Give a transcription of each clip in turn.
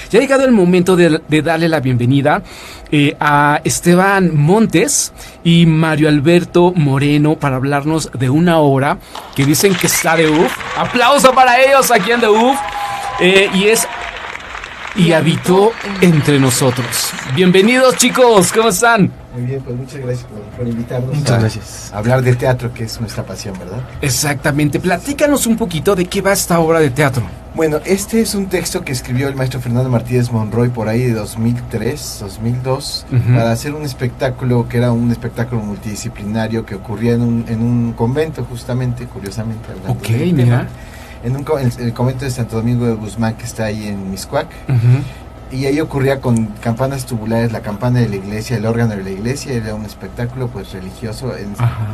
Ya ha llegado el momento de darle la bienvenida a Esteban Montes y Mario Alberto Moreno para hablarnos de una obra que dicen que está de UF. Aplauso para ellos aquí en The UF. Y habitó entre nosotros. Bienvenidos, chicos, ¿cómo están? Muy bien, pues muchas gracias por invitarnos. Muchas gracias. A hablar de teatro, que es nuestra pasión, ¿verdad? Exactamente, platícanos un poquito de qué va esta obra de teatro. Bueno, este es un texto que escribió el maestro Fernando Martínez Monroy por ahí de 2003, 2002, para hacer un espectáculo que era un espectáculo multidisciplinario que ocurría en un convento, justamente, curiosamente. Ok, mira. En el convento de Santo Domingo de Guzmán, que está ahí en Mixcoac. Y ahí ocurría con campanas tubulares, la campana de la iglesia, el órgano de la iglesia. Era un espectáculo pues religioso,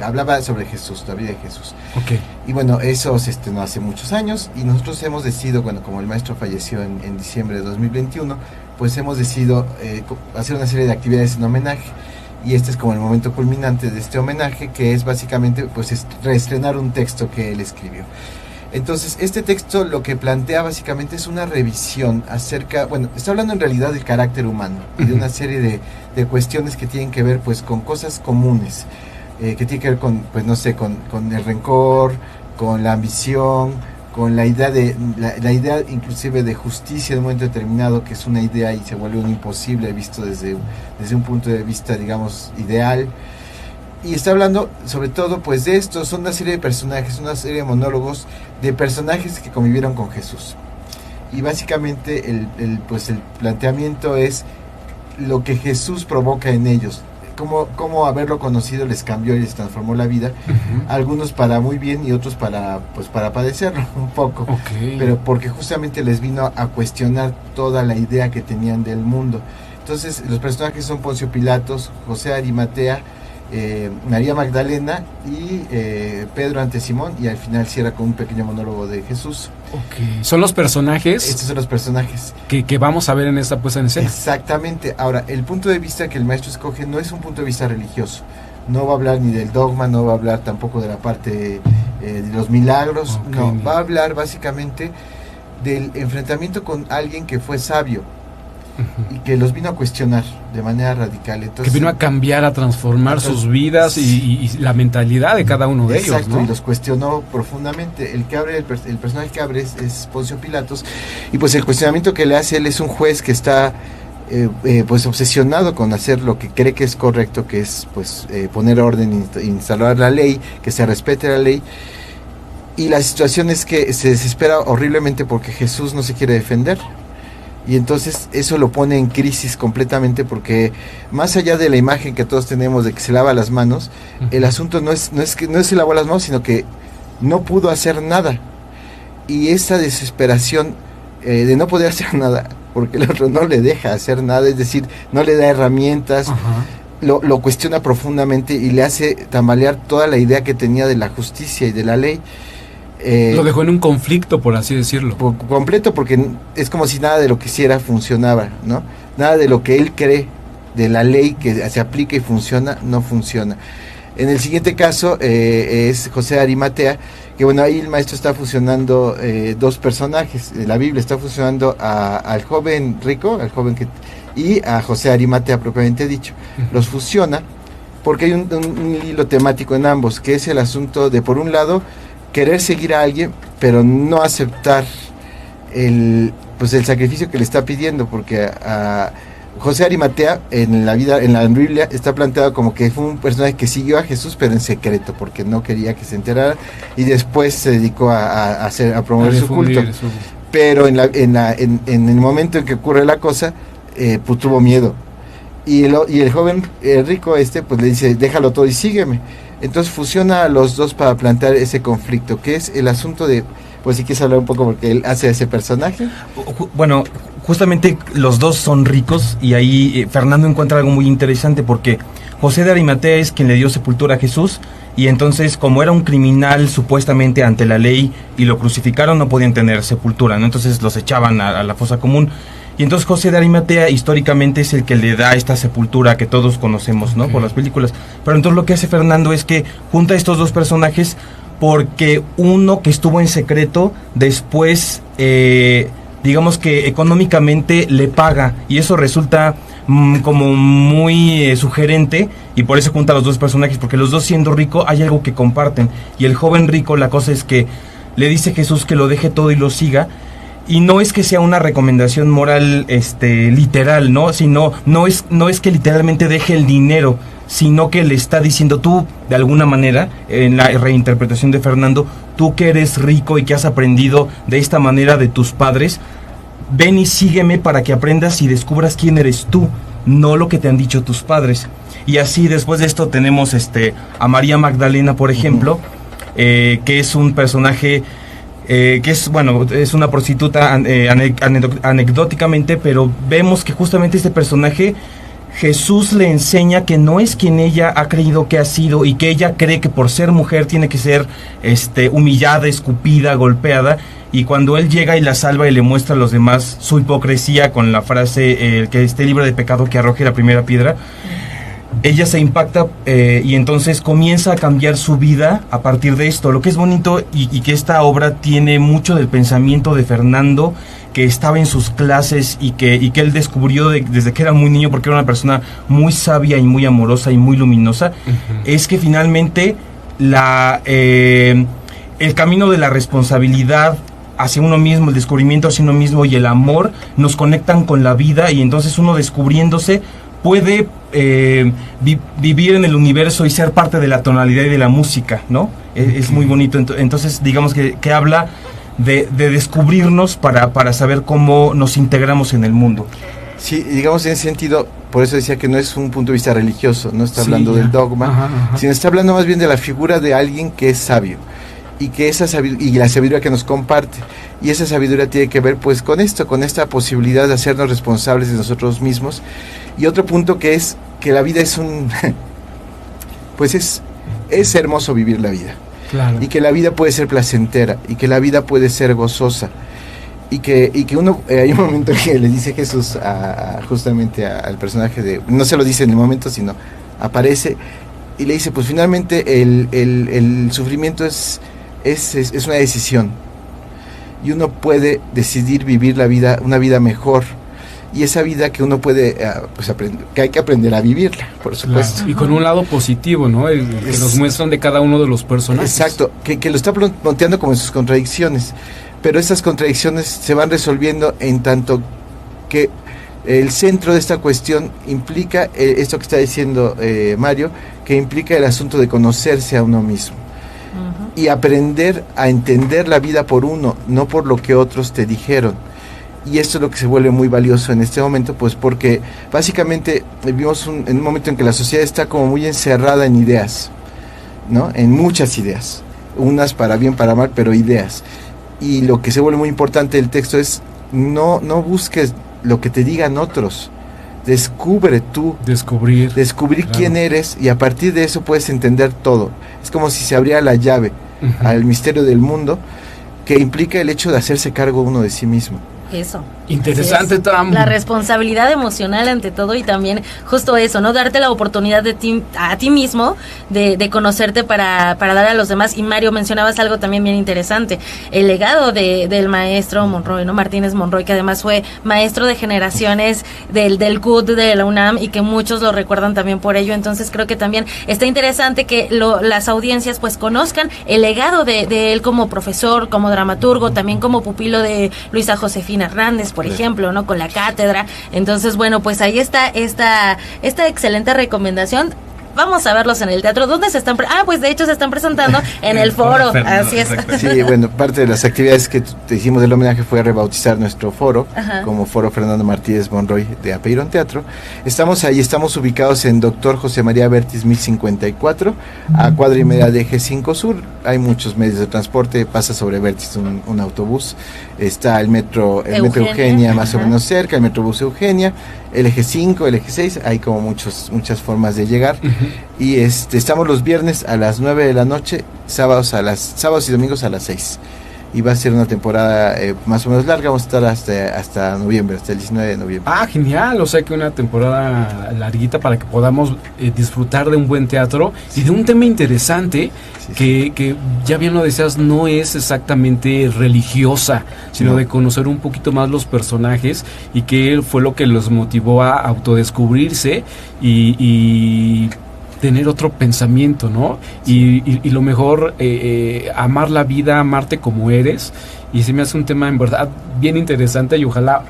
hablaba sobre Jesús, la vida de Jesús. Okay. Y bueno, eso se estrenó hace muchos años y nosotros hemos decidido, bueno, como el maestro falleció en diciembre de 2021, pues hemos decidido hacer una serie de actividades en homenaje. Y este es como el momento culminante de este homenaje, que es básicamente pues reestrenar un texto que él escribió. Entonces, este texto lo que plantea básicamente es una revisión acerca, bueno, está hablando en realidad del carácter humano y de una serie de cuestiones que tienen que ver pues con cosas comunes, que tienen que ver con, pues no sé, con el rencor, con la ambición, con la idea la idea inclusive de justicia en un momento determinado, que es una idea y se vuelve un imposible visto desde un punto de vista, digamos, ideal. Y está hablando sobre todo pues de esto, son una serie de personajes, una serie de monólogos de personajes que convivieron con Jesús. Y básicamente el planteamiento es lo que Jesús provoca en ellos, cómo haberlo conocido les cambió y les transformó la vida, algunos para muy bien y otros para padecerlo un poco, pero porque justamente les vino a cuestionar toda la idea que tenían del mundo. Entonces los personajes son Poncio Pilatos, José Arimatea, María Magdalena y Pedro ante Simón, y al final cierra con un pequeño monólogo de Jesús. ¿Son los personajes? Estos son los personajes que vamos a ver en esta puesta en escena. Exactamente. Ahora, el punto de vista que el maestro escoge no es un punto de vista religioso. No va a hablar ni del dogma, no va a hablar tampoco de la parte de los milagros. No, va a hablar básicamente del enfrentamiento con alguien que fue sabio y que los vino a cuestionar de manera radical. Entonces, que vino a cambiar, a transformar sus vidas y la mentalidad de cada uno de ellos, ¿no? Y los cuestionó profundamente. El personaje que abre es Poncio Pilatos, y pues el cuestionamiento que le hace él es un juez que está pues obsesionado con hacer lo que cree que es correcto, que es pues poner orden, instalar la ley, que se respete la ley. Y la situación es que se desespera horriblemente porque Jesús no se quiere defender. Y entonces eso lo pone en crisis completamente, porque más allá de la imagen que todos tenemos de que se lava las manos, el asunto no es que no se lavó las manos, sino que no pudo hacer nada. Y esa desesperación de no poder hacer nada, porque el otro no le deja hacer nada, es decir, no le da herramientas, lo cuestiona profundamente y le hace tambalear toda la idea que tenía de la justicia y de la ley. Lo dejó en un conflicto, por así decirlo. Completo, porque es como si nada de lo que hiciera funcionaba, ¿no? Nada de lo que él cree de la ley que se aplica y funciona, no funciona. En el siguiente caso es José Arimatea, que bueno, ahí el maestro está fusionando dos personajes. La Biblia está fusionando al joven rico, y a José Arimatea propiamente dicho. Los fusiona porque hay un hilo temático en ambos, que es el asunto de, por un lado, querer seguir a alguien, pero no aceptar el sacrificio que le está pidiendo, porque a José Arimatea en la Biblia está planteado como que fue un personaje que siguió a Jesús, pero en secreto, porque no quería que se enterara, y después se dedicó a promover su culto. Pero en el momento en que ocurre la cosa, pues tuvo miedo, y el joven rico pues le dice, déjalo todo y sígueme. Entonces fusiona a los dos para plantear ese conflicto, que es el asunto de, pues si quieres hablar un poco porque él hace ese personaje. Bueno, justamente los dos son ricos, y ahí Fernando encuentra algo muy interesante, porque José de Arimatea es quien le dio sepultura a Jesús, y entonces, como era un criminal supuestamente ante la ley y lo crucificaron, no podían tener sepultura, ¿no? Entonces los echaban a la fosa común. Y entonces José de Arimatea históricamente es el que le da esta sepultura que todos conocemos, ¿no? Por las películas. Pero entonces lo que hace Fernando es que junta a estos dos personajes, porque uno que estuvo en secreto después digamos que económicamente le paga, y eso resulta como muy sugerente, y por eso junta a los dos personajes, porque los dos, siendo ricos, hay algo que comparten. Y el joven rico, la cosa es que le dice a Jesús que lo deje todo y lo siga, y no es que sea una recomendación moral literal, ¿no? Sino no es que literalmente deje el dinero, sino que le está diciendo: tú, de alguna manera, en la reinterpretación de Fernando, tú que eres rico y que has aprendido de esta manera de tus padres, ven y sígueme para que aprendas y descubras quién eres tú, no lo que te han dicho tus padres. Y así, después de esto, tenemos a María Magdalena, por ejemplo, que es un personaje que es una prostituta anecdóticamente, pero vemos que justamente este personaje, Jesús le enseña que no es quien ella ha creído que ha sido, y que ella cree que por ser mujer tiene que ser humillada, escupida, golpeada. Y cuando él llega y la salva y le muestra a los demás su hipocresía con la frase que esté libre de pecado que arroje la primera piedra, ella se impacta y entonces comienza a cambiar su vida a partir de esto. Lo que es bonito y que esta obra tiene mucho del pensamiento de Fernando, que estaba en sus clases y que él descubrió desde que era muy niño, porque era una persona muy sabia y muy amorosa y muy luminosa, es que finalmente el camino de la responsabilidad hacia uno mismo, el descubrimiento hacia uno mismo y el amor nos conectan con la vida, y entonces uno, descubriéndose, puede vivir en el universo y ser parte de la tonalidad y de la música, ¿no? Es muy bonito. Entonces, digamos que habla de descubrirnos para saber cómo nos integramos en el mundo. Sí, digamos, en ese sentido, por eso decía que no es un punto de vista religioso, no está hablando del dogma, sino está hablando más bien de la figura de alguien que es sabio, y que y la sabiduría que nos comparte, y esa sabiduría tiene que ver pues con esto, con esta posibilidad de hacernos responsables de nosotros mismos. Y otro punto que es que la vida es pues es hermoso vivir la vida, claro, y que la vida puede ser placentera, y que la vida puede ser gozosa, y que uno, hay un momento que le dice Jesús justamente al personaje no se lo dice en el momento, sino aparece y le dice: pues finalmente el sufrimiento es una decisión, y uno puede decidir vivir la vida, una vida mejor, y esa vida que uno puede pues aprender, que hay que aprender a vivirla, por supuesto. Claro. Y con un lado positivo, ¿no? Que nos muestran de cada uno de los personajes. Exacto, que lo está planteando como en sus contradicciones, pero esas contradicciones se van resolviendo en tanto que el centro de esta cuestión implica esto que está diciendo Mario, que implica el asunto de conocerse a uno mismo. Y aprender a entender la vida por uno, no por lo que otros te dijeron. Y esto es lo que se vuelve muy valioso en este momento, pues porque básicamente vivimos en un momento en que la sociedad está como muy encerrada en ideas, ¿no? En muchas ideas, unas para bien, para mal, pero ideas. Y lo que se vuelve muy importante del texto es no busques lo que te digan otros. Descubre tú. Descubrir claro, quién eres, y a partir de eso puedes entender todo. Es como si se abriera la llave al misterio del mundo, que implica el hecho de hacerse cargo uno de sí mismo. Eso. Interesante, Tam. La responsabilidad emocional ante todo, y también justo eso, ¿no? Darte la oportunidad a ti mismo de conocerte para dar a los demás. Y Mario, mencionabas algo también bien interesante, el legado del maestro Monroy, ¿no? Martínez Monroy, que además fue maestro de generaciones del CUT de la UNAM, y que muchos lo recuerdan también por ello. Entonces creo que también está interesante que las audiencias pues conozcan el legado de él como profesor, como dramaturgo, también como pupilo de Luisa Josefina Hernández, por ejemplo, ¿no? Con la cátedra. Entonces, bueno, pues ahí está esta excelente recomendación. Vamos a verlos en el teatro. ¿Dónde se están? Pues de hecho se están presentando en el foro. Así es. Sí, bueno, parte de las actividades que te hicimos del homenaje fue rebautizar nuestro foro, como Foro Fernando Martínez Monroy de Apeiron Teatro. Estamos ahí, estamos ubicados en Dr. José María Vértiz 1054, a cuadra y media de Eje 5 Sur. Hay muchos medios de transporte, pasa sobre Vértiz un autobús. Está el metro Eugenia, más o menos cerca, el metrobús Eugenia, el Eje 5, el Eje 6, hay como muchas formas de llegar. Y estamos los viernes a las 9 de la noche, sábados y domingos a las 6. y va a ser una temporada más o menos larga, vamos a estar hasta noviembre, hasta el 19 de noviembre. Ah, genial, o sea que una temporada larguita para que podamos disfrutar de un buen teatro y de un tema interesante que ya bien lo decías, no es exactamente religiosa, sino de conocer un poquito más los personajes y que fue lo que los motivó a autodescubrirse y tener otro pensamiento, ¿no? Y lo mejor, amar la vida, amarte como eres, y se me hace un tema en verdad bien interesante y ojalá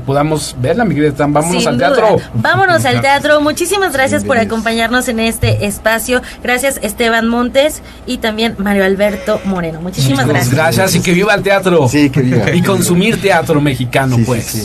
podamos verla, mi querida Tam. Vámonos Sin al duda. teatro. Vámonos al teatro. Muchísimas gracias por Bienvenidos. acompañarnos en este espacio. Gracias Esteban Montes y también Mario Alberto Moreno. Muchísimas gracias. Gracias y que viva el teatro. Sí, que viva. Y consumir teatro mexicano, Sí, sí, pues. sí.